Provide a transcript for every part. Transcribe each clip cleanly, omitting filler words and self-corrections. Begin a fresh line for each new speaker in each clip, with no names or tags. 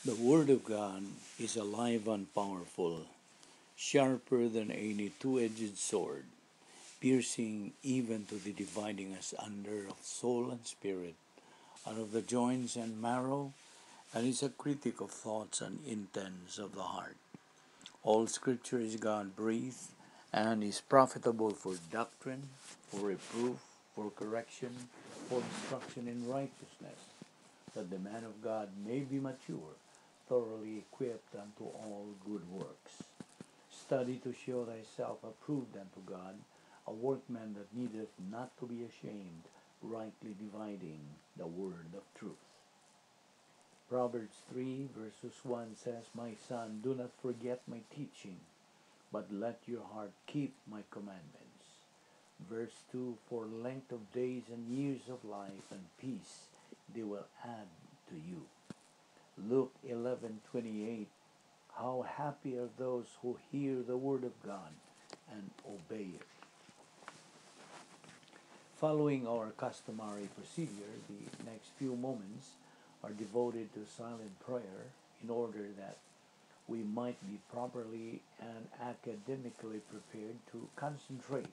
The Word of God is alive and powerful, sharper than any two-edged sword, piercing even to the dividing asunder of soul and spirit, out of the joints and marrow, and is a critic of thoughts and intents of the heart. All Scripture is God-breathed and is profitable for doctrine, for reproof, for correction, for instruction in righteousness, that the man of God may be mature, thoroughly equipped unto all good works. Study to show thyself approved unto God, a workman that needeth not to be ashamed, rightly dividing the word of truth. Proverbs 3 verses 1 says, My son, do not forget my teaching, but let your heart keep my commandments. Verse 2, For length of days and years of life and peace they will add to you. Luke 11:28, How happy are those who hear the word of God and obey it. Following our customary procedure, the next few moments are devoted to silent prayer in order that we might be properly and academically prepared to concentrate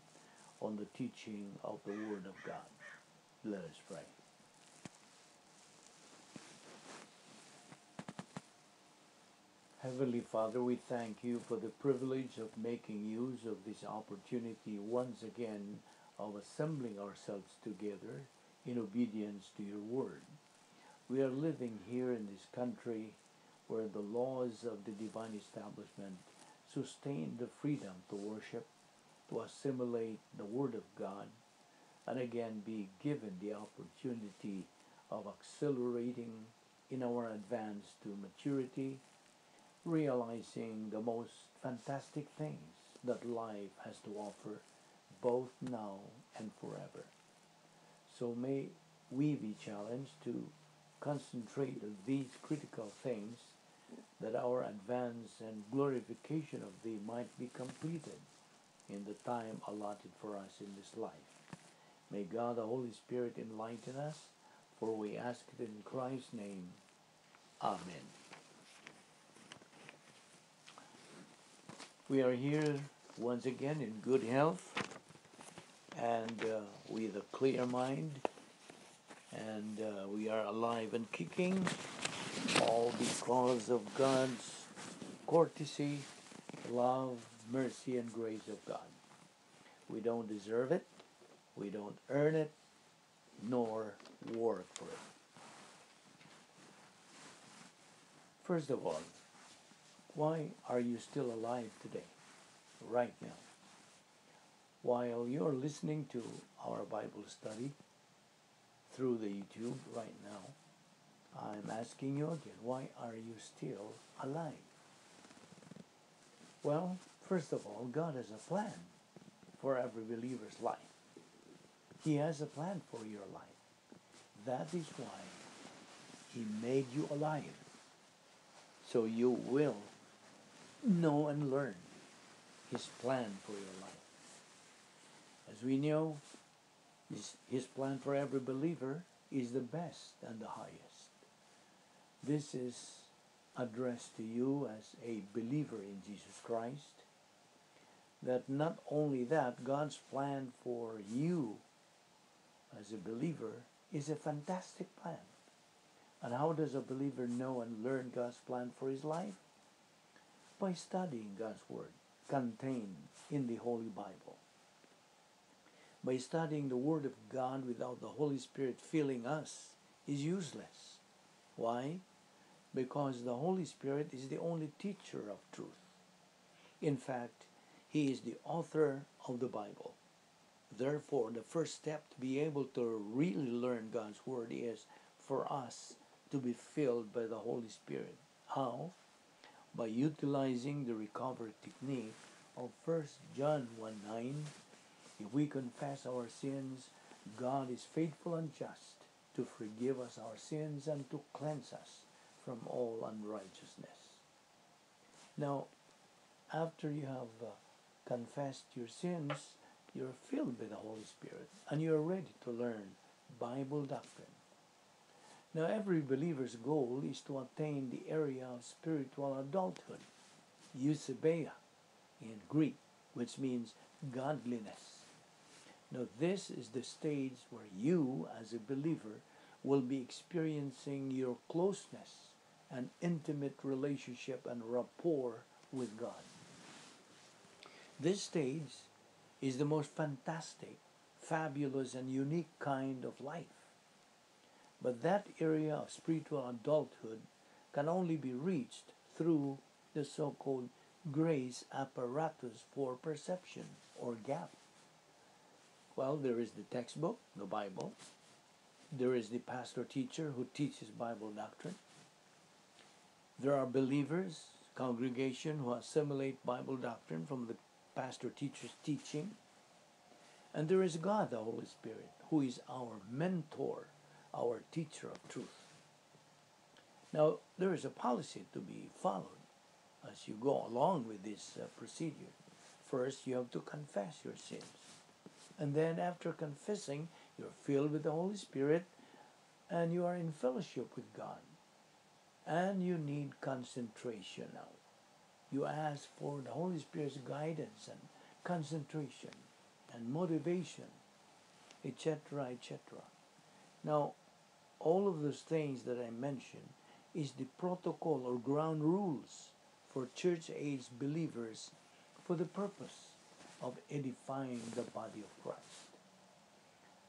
on the teaching of the Word of God. Let us pray. Heavenly Father, we thank you for the privilege of making use of this opportunity once again of assembling ourselves together in obedience to your word. We are living here in this country where the laws of the divine establishment sustain the freedom to worship, to assimilate the word of God, and again be given the opportunity of accelerating in our advance to maturity, realizing the most fantastic things that life has to offer, both now and forever. So may we be challenged to concentrate on these critical things, that our advance and glorification of thee might be completed in the time allotted for us in this life. May God the Holy Spirit enlighten us, for we ask it in Christ's name. Amen. We are here once again in good health and with a clear mind, and we are alive and kicking, all because of God's courtesy, love, mercy, and grace of God. We don't deserve it, we don't earn it, nor work for it. First of all, why are you still alive today, right now? While you're listening to our Bible study through the YouTube right now, I'm asking you again, why are you still alive? Well, first of all, God has a plan for every believer's life. He has a plan for your life. That is why He made you alive, so you will know and learn His plan for your life. As we know, His plan for every believer is the best and the highest. This is addressed to you as a believer in Jesus Christ, that not only that, God's plan for you as a believer is a fantastic plan. And how does a believer know and learn God's plan for his life? By studying God's Word contained in the Holy Bible. By studying the Word of God without the Holy Spirit filling us is useless. Why? Because the Holy Spirit is the only teacher of truth. In fact, He is the author of the Bible. Therefore, the first step to be able to really learn God's Word is for us to be filled by the Holy Spirit. How? By utilizing the recovery technique of 1 John 1:9. If we confess our sins, God is faithful and just to forgive us our sins and to cleanse us from all unrighteousness. Now, after you have confessed your sins, you're filled with the Holy Spirit and you're ready to learn Bible doctrine. Now, every believer's goal is to attain the area of spiritual adulthood, eusebeia in Greek, which means godliness. Now, this is the stage where you, as a believer, will be experiencing your closeness and intimate relationship and rapport with God. This stage is the most fantastic, fabulous, and unique kind of life. But that area of spiritual adulthood can only be reached through the so-called grace apparatus for perception, or gap. Well, there is the textbook, the Bible. There is the pastor-teacher who teaches Bible doctrine. There are believers, congregation, who assimilate Bible doctrine from the pastor-teacher's teaching. And there is God, the Holy Spirit, who is our mentor, our teacher of truth. Now, there is a policy to be followed as you go along with this procedure. First, you have to confess your sins. And then after confessing, you're filled with the Holy Spirit and you are in fellowship with God. And you need concentration now. You ask for the Holy Spirit's guidance and concentration and motivation, etc., etc. Now, all of those things that I mentioned is the protocol or ground rules for church-age believers for the purpose of edifying the body of Christ.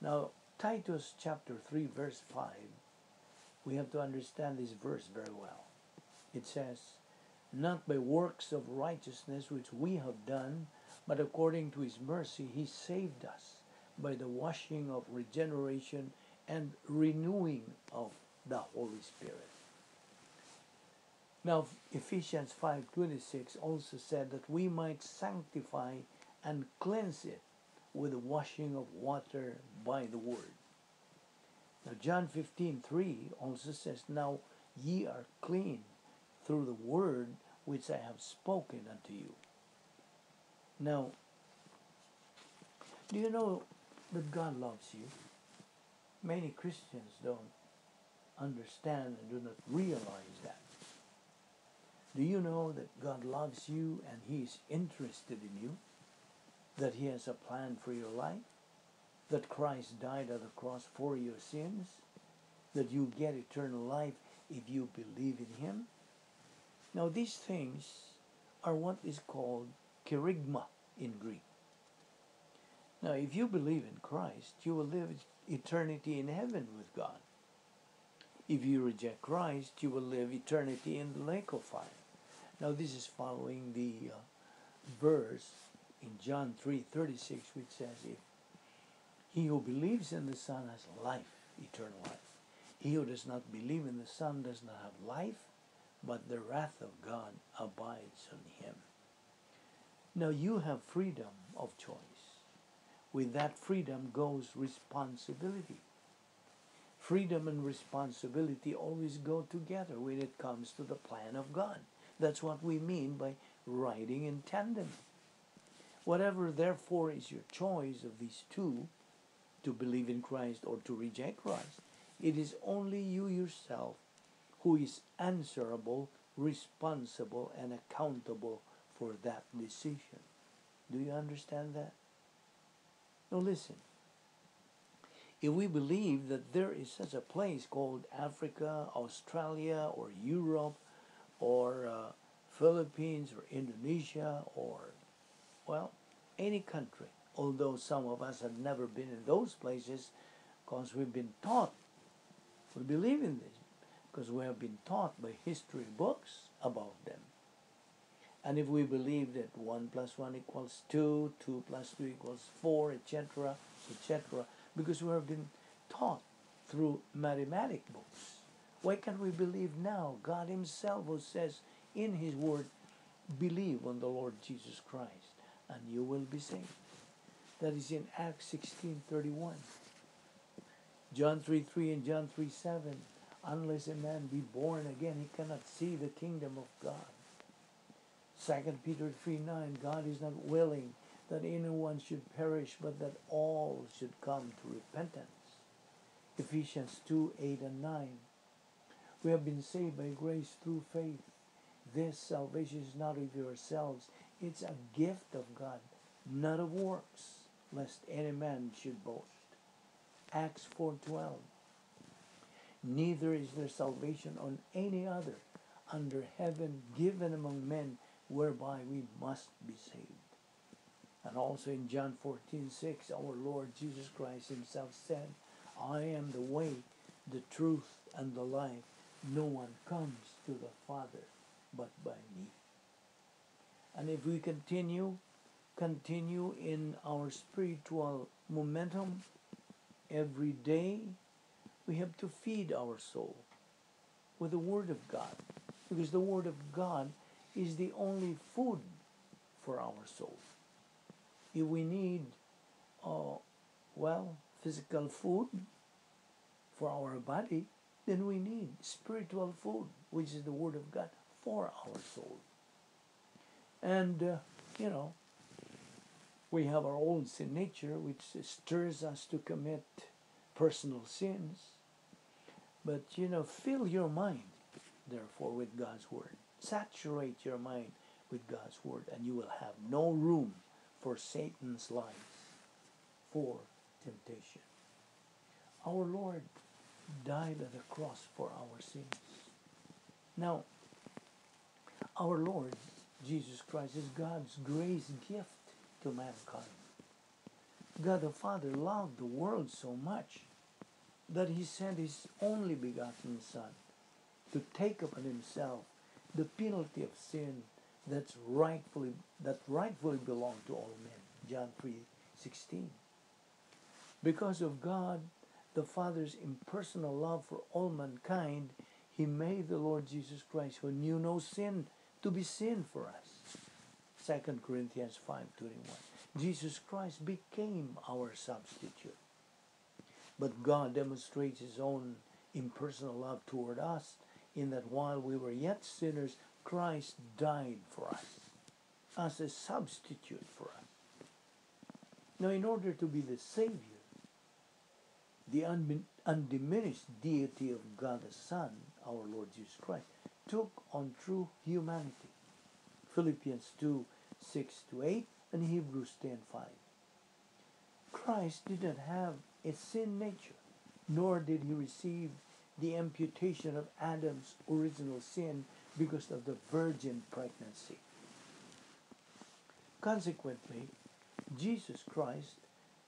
Now, Titus chapter 3, verse 5, we have to understand this verse very well. It says, "Not by works of righteousness which we have done, but according to his mercy he saved us by the washing of regeneration and renewing of the Holy Spirit." Now, Ephesians 5:26 also said that we might sanctify and cleanse it with the washing of water by the word. Now, John 15:3 also says, "Now ye are clean through the word which I have spoken unto you." Now, do you know that God loves you? Many Christians don't understand and do not realize that. Do you know that God loves you and He is interested in you? That He has a plan for your life? That Christ died on the cross for your sins? That you get eternal life if you believe in Him? Now, these things are what is called kerygma in Greek. Now, if you believe in Christ, you will live eternity in heaven with God. If you reject Christ, you will live eternity in the lake of fire. Now, this is following the verse in John 3:36, which says, "If he who believes in the Son has life, eternal life. He who does not believe in the Son does not have life, but the wrath of God abides on him." Now, you have freedom of choice. With that freedom goes responsibility. Freedom and responsibility always go together when it comes to the plan of God. That's what we mean by riding in tandem. Whatever, therefore, is your choice of these two, to believe in Christ or to reject Christ, it is only you yourself who is answerable, responsible, and accountable for that decision. Do you understand that? Now listen. If we believe that there is such a place called Africa, Australia, or Europe, or Philippines, or Indonesia, or, well, any country, although some of us have never been in those places because we've been taught, we believe in this, because we have been taught by history books about them. And if we believe that 1 + 1 = 2, 2 + 2 = 4, etc., etc., because we have been taught through mathematic books, why can't we believe now God Himself, who says in His Word, "Believe on the Lord Jesus Christ, and you will be saved"? That is in Acts 16:31. John 3:3 and John 3:7. Unless a man be born again, he cannot see the kingdom of God. 2 Peter 3:9. God is not willing that anyone should perish, but that all should come to repentance. Ephesians 2:8 and 9. We have been saved by grace through faith. This salvation is not of yourselves. It's a gift of God, not of works, lest any man should boast. Acts 4:12. Neither is there salvation on any other under heaven given among men whereby we must be saved. And also in John 14:6, our Lord Jesus Christ himself said, I am the way, the truth, and the life. No one comes to the Father but by me. And if we continue in our spiritual momentum every day, we have to feed our soul with the Word of God, because the Word of God is the only food for our soul. If we need, physical food for our body, then we need spiritual food, which is the Word of God, for our soul. And, we have our own sin nature, which stirs us to commit personal sins. But, fill your mind, therefore, with God's Word. Saturate your mind with God's Word, and you will have no room for Satan's lies, for temptation. Our Lord died at the cross for our sins. Now, our Lord Jesus Christ is God's grace gift to mankind. God the Father loved the world so much that he sent his only begotten Son to take upon himself the penalty of sin that rightfully belonged to all men. John 3:16. Because of God the Father's impersonal love for all mankind, he made the Lord Jesus Christ, who knew no sin, to be sin for us. 2 Corinthians 5:21. Jesus Christ became our substitute. But God demonstrates his own impersonal love toward us in that while we were yet sinners, Christ died for us as a substitute for us. Now, in order to be the Savior, the undiminished deity of God the Son, our Lord Jesus Christ, took on true humanity. Philippians 2:6-8 and Hebrews 10:5. Christ did not have a sin nature, nor did he receive the imputation of Adam's original sin because of the virgin pregnancy. Consequently, Jesus Christ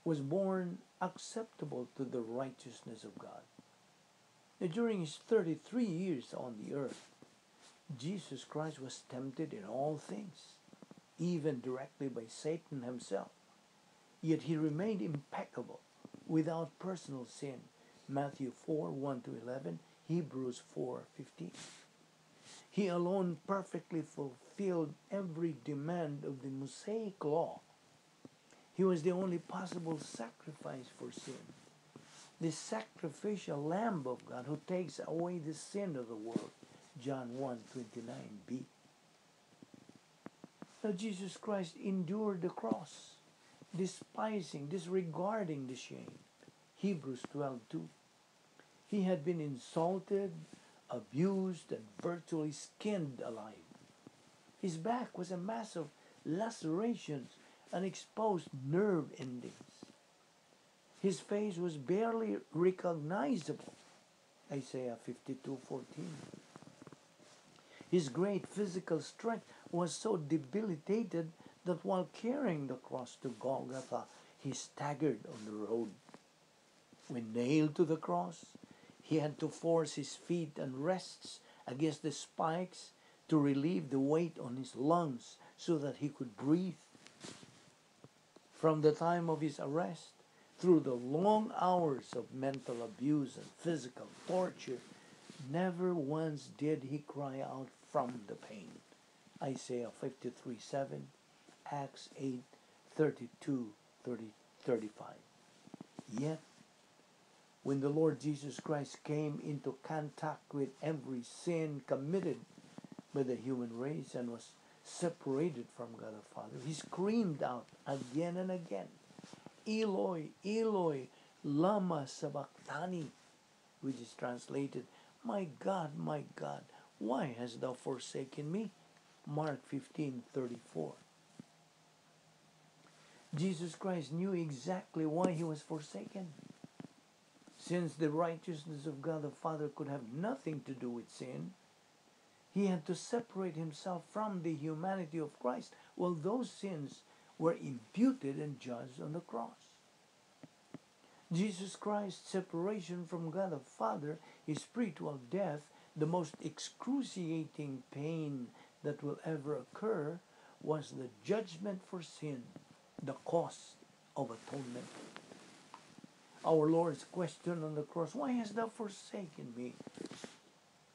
was born acceptable to the righteousness of God. Now, during his 33 years on the earth, Jesus Christ was tempted in all things, even directly by Satan himself. Yet he remained impeccable, without personal sin. Matthew 4:1-11, Hebrews 4:15. He alone perfectly fulfilled every demand of the Mosaic law. He was the only possible sacrifice for sin, the sacrificial Lamb of God who takes away the sin of the world. John 1:29b. Now Jesus Christ endured the cross, disregarding the shame. Hebrews 12:2. He had been insulted, abused, and virtually skinned alive. His back was a mass of lacerations and exposed nerve endings. His face was barely recognizable. Isaiah 52:14. His great physical strength was so debilitated that while carrying the cross to Golgotha, he staggered on the road. When nailed to the cross, he had to force his feet and wrists against the spikes to relieve the weight on his lungs so that he could breathe. From the time of his arrest, through the long hours of mental abuse and physical torture, never once did he cry out from the pain. Isaiah 53:7, Acts 8:32-35. Yet, when the Lord Jesus Christ came into contact with every sin committed by the human race and was separated from God the Father, he screamed out again and again, Eloi, Eloi, lama sabachthani, which is translated, my God, why hast thou forsaken me?" Mark 15:34. Jesus Christ knew exactly why he was forsaken. Since the righteousness of God the Father could have nothing to do with sin, he had to separate himself from the humanity of Christ, while those sins were imputed and judged on the cross. Jesus Christ's separation from God the Father, his spiritual death, the most excruciating pain that will ever occur, was the judgment for sin, the cost of atonement. Our Lord's question on the cross, "Why hast thou forsaken me?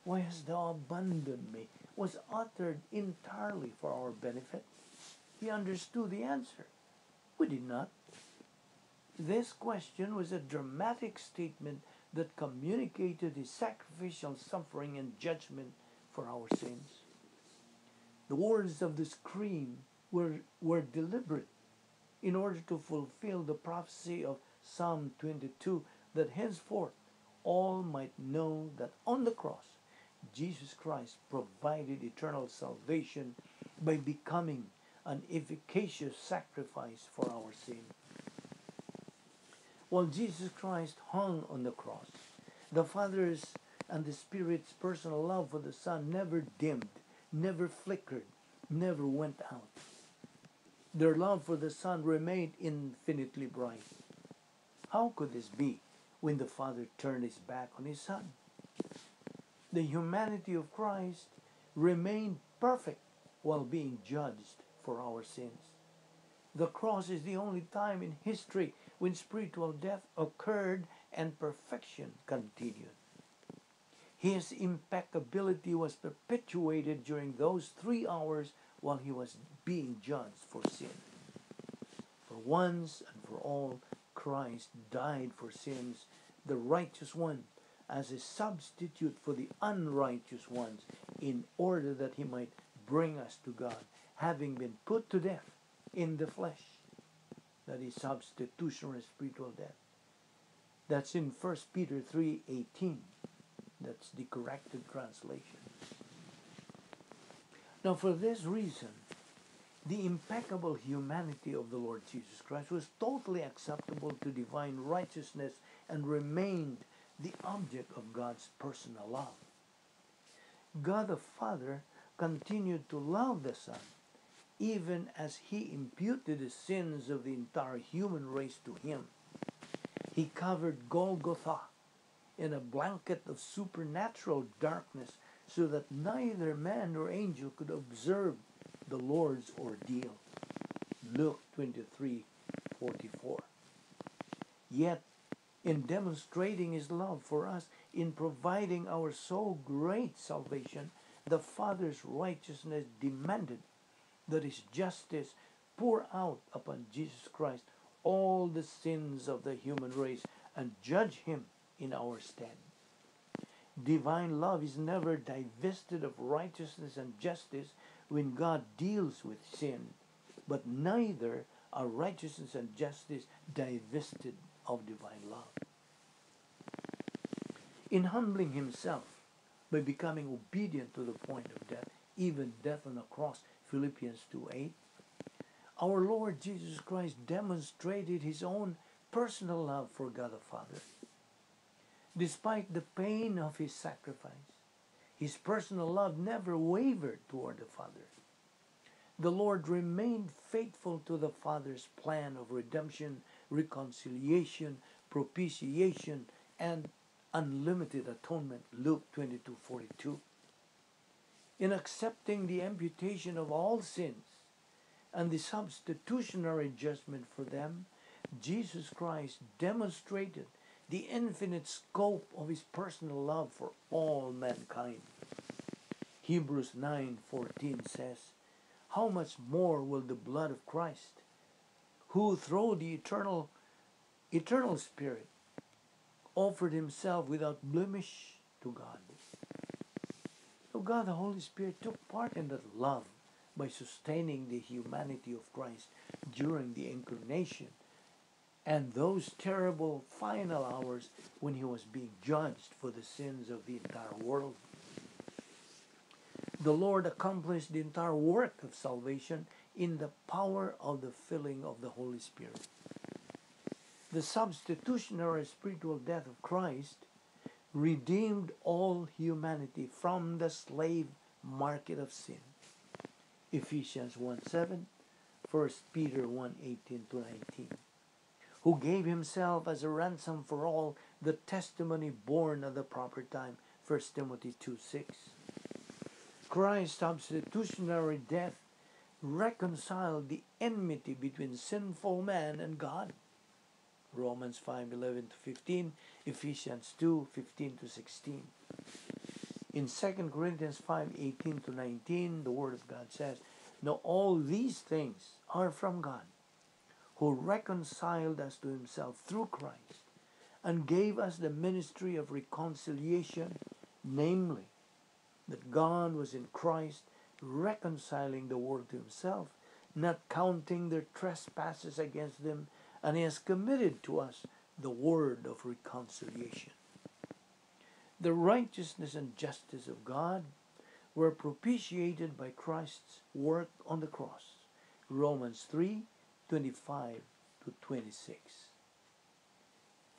Why hast thou abandoned me?" was uttered entirely for our benefit. He understood the answer. We did not. This question was a dramatic statement that communicated his sacrificial suffering and judgment for our sins. The words of the scream were deliberate in order to fulfill the prophecy of Psalm 22, that henceforth all might know that on the cross Jesus Christ provided eternal salvation by becoming an efficacious sacrifice for our sin. While Jesus Christ hung on the cross, the Father's and the Spirit's personal love for the Son never dimmed, never flickered, never went out. Their love for the Son remained infinitely bright. How could this be when the Father turned his back on his Son? The humanity of Christ remained perfect while being judged for our sins. The cross is the only time in history when spiritual death occurred and perfection continued. His impeccability was perpetuated during those 3 hours while he was being judged for sin. For once and for all, Christ died for sins, the righteous one, as a substitute for the unrighteous ones, in order that he might bring us to God, having been put to death in the flesh. That is substitutionary spiritual death. That's in 1 Peter 3:18. That's the corrected translation. Now, for this reason, the impeccable humanity of the Lord Jesus Christ was totally acceptable to divine righteousness and remained the object of God's personal love. God the Father continued to love the Son, even as he imputed the sins of the entire human race to him. He covered Golgotha in a blanket of supernatural darkness so that neither man nor angel could observe the Lord's ordeal. Luke 23:44. Yet, in demonstrating his love for us, in providing our so great salvation, the Father's righteousness demanded that his justice pour out upon Jesus Christ all the sins of the human race and judge him in our stead. Divine love is never divested of righteousness and justice when God deals with sin, but neither are righteousness and justice divested of divine love. In humbling himself by becoming obedient to the point of death, even death on the cross, Philippians 2:8, our Lord Jesus Christ demonstrated his own personal love for God the Father. Despite the pain of his sacrifice, his personal love never wavered toward the Father. The Lord remained faithful to the Father's plan of redemption, reconciliation, propitiation, and unlimited atonement, Luke 22:42. In accepting the imputation of all sins and the substitutionary judgment for them, Jesus Christ demonstrated the infinite scope of his personal love for all mankind. Hebrews 9:14 says, "How much more will the blood of Christ, who through the eternal Spirit offered himself without blemish to God." So God the Holy Spirit took part in that love by sustaining the humanity of Christ during the incarnation and those terrible final hours when he was being judged for the sins of the entire world. The Lord accomplished the entire work of salvation in the power of the filling of the Holy Spirit. The substitutionary spiritual death of Christ redeemed all humanity from the slave market of sin. Ephesians 1:7, 1 Peter 1:18-19. Who gave himself as a ransom for all, the testimony born at the proper time. 1 Timothy 2:6. Christ's substitutionary death reconciled the enmity between sinful man and God. Romans 5:11-15, Ephesians 2:15-16. In 2 Corinthians 5:18-19, the Word of God says, "Now all these things are from God, who reconciled us to himself through Christ, and gave us the ministry of reconciliation, namely, that God was in Christ, reconciling the world to himself, not counting their trespasses against them, and he has committed to us the word of reconciliation." The righteousness and justice of God were propitiated by Christ's work on the cross. Romans 3:25-26.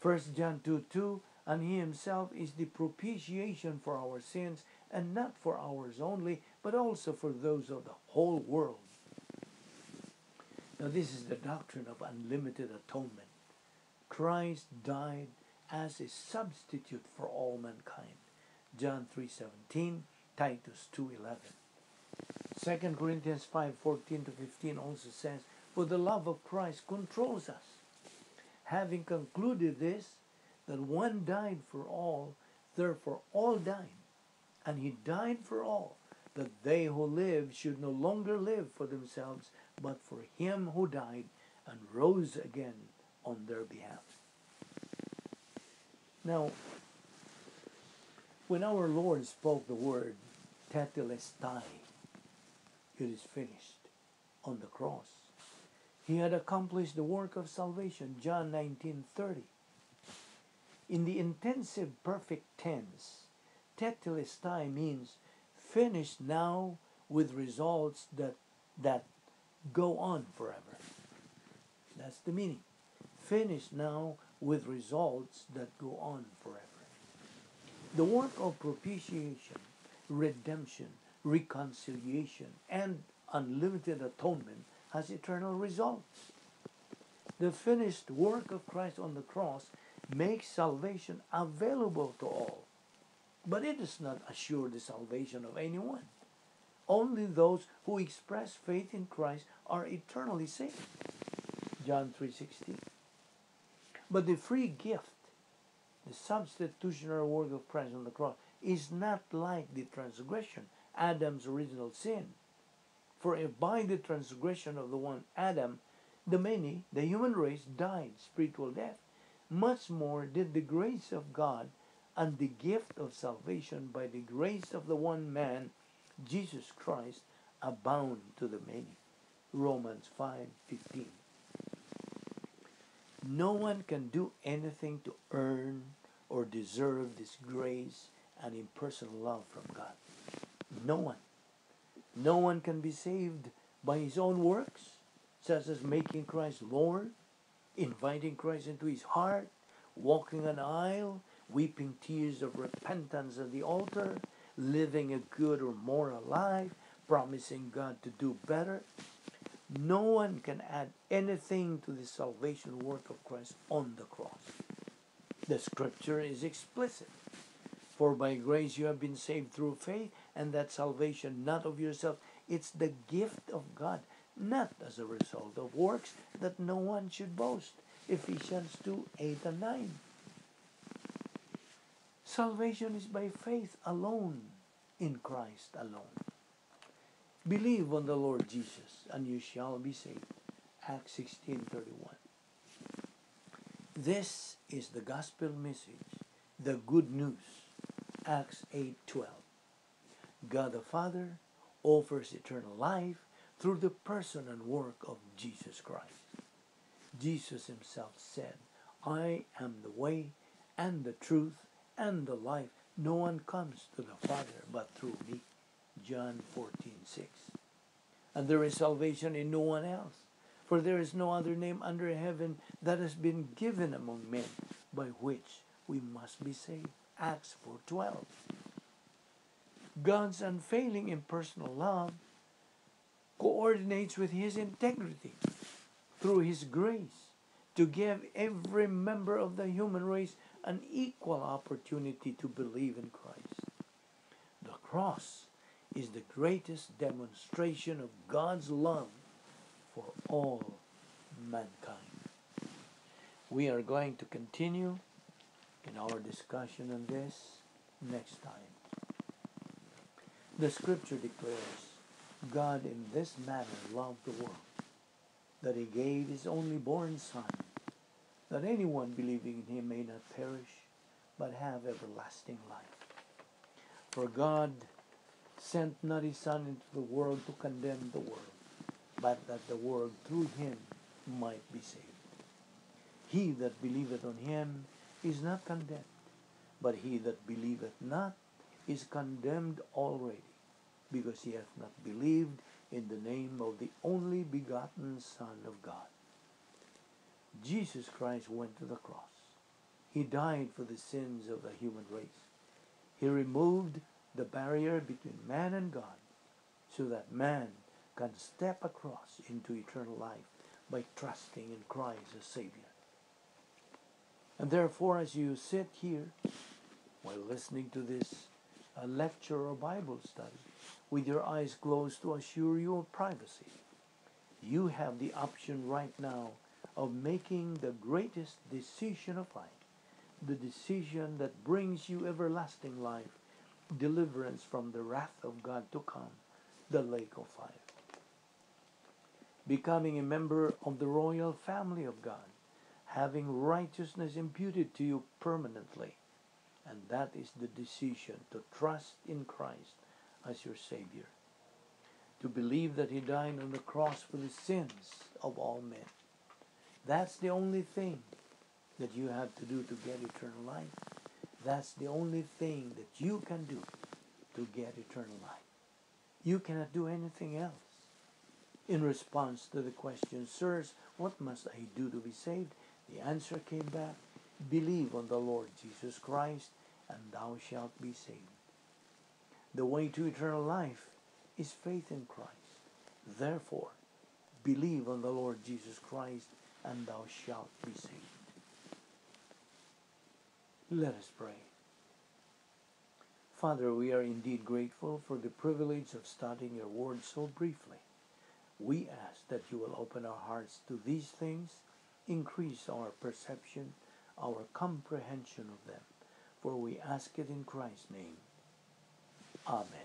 1 John 2:2, and he himself is the propitiation for our sins, and not for ours only, but also for those of the whole world. Now this is the doctrine of unlimited atonement. Christ died as a substitute for all mankind. John 3:17, Titus 2:11. 2 Corinthians 5:14-15 also says, "For the love of Christ controls us, having concluded this, that one died for all, therefore all died. And he died for all, that they who live should no longer live for themselves, but for him who died and rose again on their behalf." Now, when our Lord spoke the word tetelestai, it is finished, on the cross, he had accomplished the work of salvation. John 19:30. In the intensive perfect tense, tetelestai means finished now with results that go on forever. That's the meaning. Finished now with results that go on forever. The work of propitiation, redemption, reconciliation, and unlimited atonement has eternal results. The finished work of Christ on the cross makes salvation available to all. But it does not assure the salvation of anyone. Only those who express faith in Christ are eternally saved. John 3:16. But the free gift, the substitutionary work of Christ on the cross, is not like the transgression, Adam's original sin. For if by the transgression of the one Adam, the many, the human race, died spiritual death, much more did the grace of God and the gift of salvation by the grace of the one man, Jesus Christ, abound to the many. Romans 5:15. No one can do anything to earn or deserve this grace and impersonal love from God. No one. No one can be saved by his own works, such as making Christ Lord, inviting Christ into his heart, walking an aisle, weeping tears of repentance at the altar, living a good or moral life, promising God to do better. No one can add anything to the salvation work of Christ on the cross. The scripture is explicit. For by grace you have been saved through faith, and that salvation not of yourself. It's the gift of God, not as a result of works, that no one should boast. Ephesians 2:8-9. Salvation is by faith alone, in Christ alone. Believe on the Lord Jesus, and you shall be saved. Acts 16:31. This is the gospel message, the good news. Acts 8:12. God the Father offers eternal life through the person and work of Jesus Christ. Jesus himself said, I am the way and the truth and the life. No one comes to the Father but through me. John 14:6. And there is salvation in no one else. For there is no other name under heaven that has been given among men by which we must be saved. Acts 4:12. God's unfailing impersonal love coordinates with his integrity through his grace to give every member of the human race an equal opportunity to believe in Christ. The cross is the greatest demonstration of God's love for all mankind. We are going to continue in our discussion on this next time. The scripture declares, God in this manner loved the world, that he gave his only born Son, that anyone believing in him may not perish, but have everlasting life. For God sent not his Son into the world to condemn the world, but that the world through him might be saved. He that believeth on him is not condemned, but he that believeth not is condemned already, because he hath not believed in the name of the only begotten Son of God. Jesus Christ went to the cross. He died for the sins of the human race. He removed the barrier between man and God, so that man can step across into eternal life by trusting in Christ as Savior. And therefore, as you sit here while listening to this lecture or Bible study, with your eyes closed to assure you of privacy, you have the option right now of making the greatest decision of life, the decision that brings you everlasting life, deliverance from the wrath of God to come, the lake of fire. Becoming a member of the royal family of God, having righteousness imputed to you permanently, and that is the decision to trust in Christ as your Savior, to believe that he died on the cross for the sins of all men. That's the only thing that you have to do to get eternal life. That's the only thing that you can do to get eternal life. You cannot do anything else. In response to the question, sirs, what must I do to be saved? The answer came back, believe on the Lord Jesus Christ, and thou shalt be saved. The way to eternal life is faith in Christ. Therefore, believe on the Lord Jesus Christ, and thou shalt be saved. Let us pray. Father, we are indeed grateful for the privilege of studying your word so briefly. We ask that you will open our hearts to these things, increase our perception, our comprehension of them. For we ask it in Christ's name. Amen.